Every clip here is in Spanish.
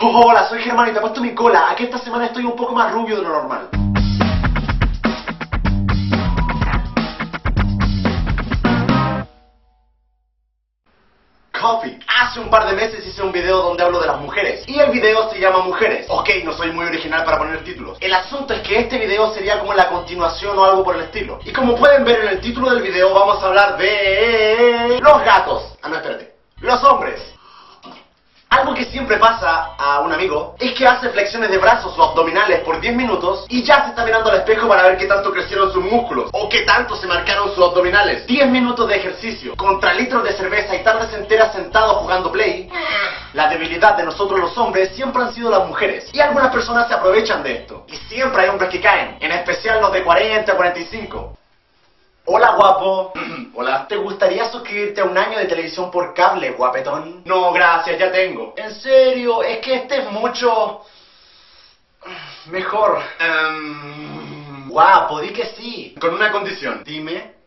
Oh, hola, soy Germán y te he puesto mi cola. Aquí esta semana estoy un poco más rubio de lo normal. Coffee. Hace un par de meses hice un video donde hablo de las mujeres. Y el video se llama Mujeres. Ok, no soy muy original para poner títulos. El asunto es que este video sería como la continuación o algo por el estilo. Y como pueden ver en el título del video, vamos a hablar de... los gatos. Ah, no, espérate. Los hombres. Algo que siempre pasa a un amigo es que hace flexiones de brazos o abdominales por 10 minutos y ya se está mirando al espejo para ver qué tanto crecieron sus músculos o qué tanto se marcaron sus abdominales. 10 minutos de ejercicio contra litros de cerveza y tardes enteras sentado jugando play. La debilidad de nosotros los hombres siempre han sido las mujeres y algunas personas se aprovechan de esto. Y siempre hay hombres que caen, en especial los de 40 a 45. Hola, guapo. Hola. ¿Te gustaría suscribirte a un año de televisión por cable, guapetón? No, gracias, ya tengo. ¿En serio? Es que este es mucho... mejor. Guapo, di que sí. Con una condición. Dime.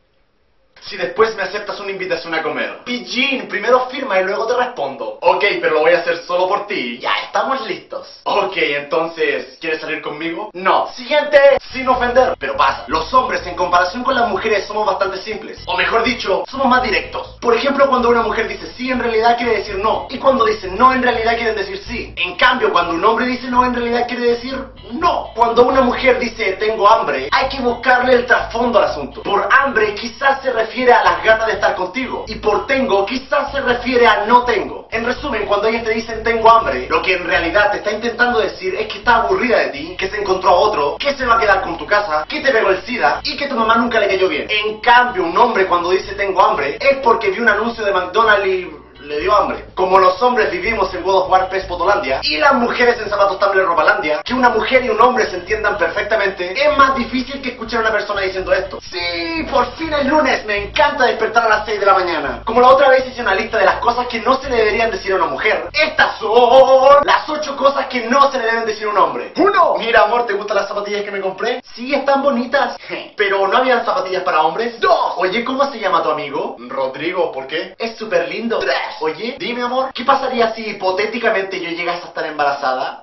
Si después me aceptas una invitación a comer. Pillín, primero firma y luego te respondo. Ok, pero lo voy a hacer solo por ti. Ya, estamos listos. Ok, entonces, ¿quieres salir conmigo? No. Siguiente, sin ofender. Pero pasa, los hombres en comparación con las mujeres somos bastante simples. O mejor dicho, somos más directos. Por ejemplo, cuando una mujer dice sí, en realidad quiere decir no. Y cuando dice no, en realidad quieren decir sí. En cambio, cuando un hombre dice no, en realidad quiere decir no. Cuando una mujer dice tengo hambre, hay que buscarle el trasfondo al asunto. Por hambre quizás se refiere a las ganas de estar contigo. Y por tengo quizás se refiere a no tengo. En resumen, cuando ellas te dicen tengo hambre, lo que en realidad te está intentando decir es que está aburrida de ti, que se encontró a otro, que se va a quedar con tu casa, que te pegó el SIDA y que tu mamá nunca le cayó bien. En cambio, un hombre cuando dice tengo hambre es porque vio un anuncio de McDonald's y... le dio hambre. Como los hombres vivimos en God of War PES Potolandia y las mujeres en Zapatos Tumblr Ropalandia, que una mujer y un hombre se entiendan perfectamente, es más difícil que escuchar a una persona diciendo esto. Sí, por fin es lunes, me encanta despertar a las 6 de la mañana. Como la otra vez hice una lista de las cosas que no se le deberían decir a una mujer, estas son las 8 cosas que no se le deben decir a un hombre. 1. Mira, amor, ¿te gustan las zapatillas que me compré? Sí, están bonitas. Pero ¿no habían zapatillas para hombres? 2. Oye, ¿cómo se llama tu amigo? Rodrigo, ¿por qué? Es súper lindo. 3. Oye, dime, amor, ¿qué pasaría si hipotéticamente yo llegase a estar embarazada?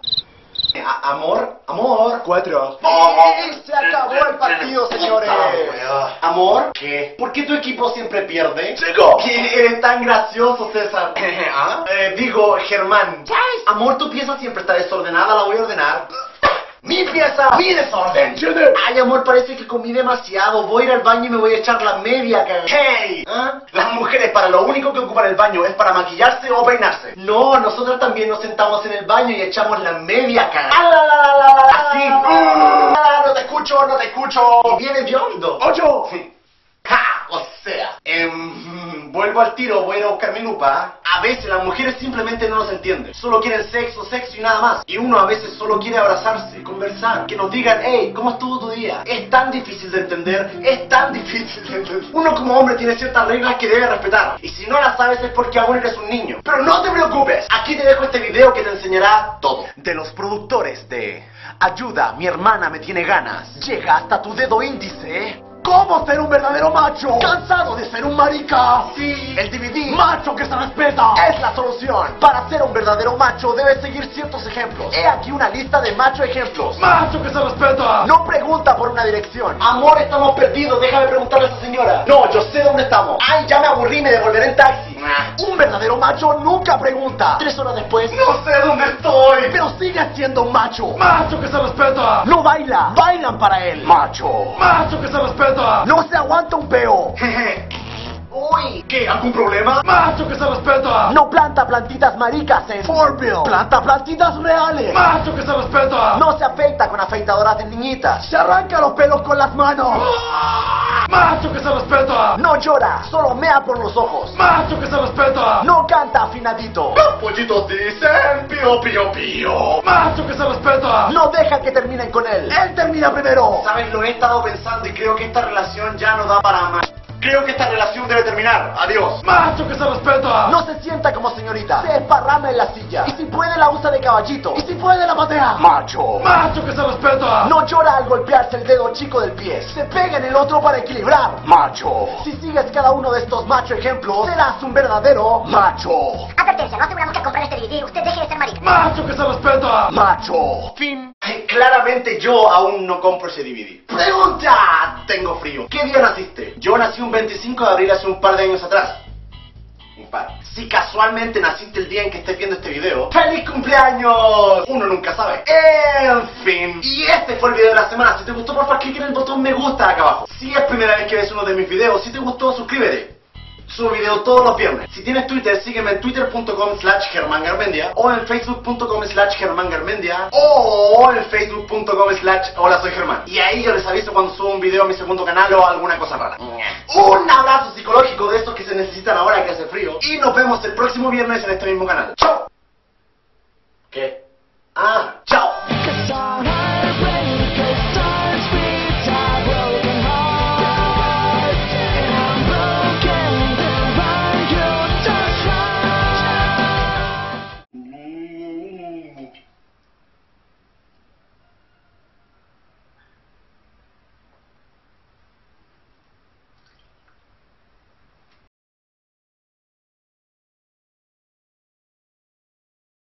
Amor. 4. ¡Oh! Se acabó el partido, señores. Amor, ¿qué? ¿Por qué tu equipo siempre pierde? ¡Chico! Eres tan gracioso, César. Digo, Germán. Amor, tu pieza siempre está desordenada, la voy a ordenar. ¡Mi pieza! ¡Mi desorden! Ay, amor, parece que comí demasiado. Voy a ir al baño y me voy a echar la media cagada. ¡Hey! Las mujeres para lo único que ocupan el baño es para maquillarse o peinarse. No, nosotros también nos sentamos en el baño y echamos la media cagada. Así. No te escucho. Viene biondo. 8. ¡Ja! O sea, vuelvo al tiro, voy a ir a buscar mi lupa. A veces las mujeres simplemente no nos entienden. Solo quieren sexo y nada más. Y uno a veces solo quiere abrazarse, conversar, que nos digan, hey, ¿cómo estuvo tu día? Es tan difícil de entender, Uno como hombre tiene ciertas reglas que debe respetar. Y si no las sabes es porque aún eres un niño. Pero no te preocupes, aquí te dejo este video que te enseñará todo. De los productores de Ayuda, mi hermana me tiene ganas. Llega hasta tu dedo índice. ¿Cómo ser un verdadero macho? ¿Cansado de ser un marica? Sí. El DVD Macho que se respeta es la solución. Para ser un verdadero macho debes seguir ciertos ejemplos. He aquí una lista de macho ejemplos. Macho que se respeta. No pregunta por una dirección. Amor, estamos perdidos, déjame preguntarle a esa señora. No, yo sé dónde estamos. Ay, ya me aburrí, me devolveré en taxi. Un verdadero macho nunca pregunta. 3 horas después, no sé dónde estoy. Pero sigue siendo un macho. Macho que se respeta. No baila, bailan para él. Macho. Macho que se respeta. No se aguanta un peo. Uy, ¿qué? ¿Algún problema? Macho que se respeta. No planta plantitas maricas en Forville. Planta plantitas reales. Macho que se respeta. No se afeita con afeitadoras de niñitas. Se arranca los pelos con las manos. Macho que se respeta. No llora, solo mea por los ojos. Macho que se respeta. No canta afinadito. Los pollitos dicen pío, pío, pío. Macho que se respeta. No deja que terminen con él. Él termina primero. Sabes, lo he estado pensando y creo que esta relación ya no da para más. Creo que esta relación debe terminar. Adiós. Macho que se respeta. No se sienta como señorita. Se esparrama en la silla. Y si puede la usa de caballito. Y si puede la patea. Macho. Macho que se respeta. No llora al golpearse el dedo chico del pie. Se pega en el otro para equilibrar. Macho. Si sigues cada uno de estos macho ejemplos, serás un verdadero macho. Advertencia, no aseguramos que al comprar este video Y usted deje de ser marica. ¡Macho que se respeta! ¡Macho! Fin. Claramente yo aún no compro ese DVD. ¡Pregunta! Tengo frío. ¿Qué día naciste? Yo nací un 25 de abril hace un par de años atrás. Un par. Si casualmente naciste el día en que estés viendo este video, ¡feliz cumpleaños! Uno nunca sabe. En fin. Y este fue el video de la semana. Si te gustó, por favor, clic en el botón me gusta acá abajo. Si es primera vez que ves uno de mis videos, si te gustó, suscríbete. Subo video todos los viernes. Si tienes Twitter, sígueme en twitter.com/germangarmendia o en facebook.com/germangarmendia o en facebook.com/hola soy Germán. Y ahí yo les aviso cuando subo un video a mi segundo canal o alguna cosa rara. Un abrazo psicológico de estos que se necesitan ahora que hace frío. Y nos vemos el próximo viernes en este mismo canal. ¡Chao! ¿Qué?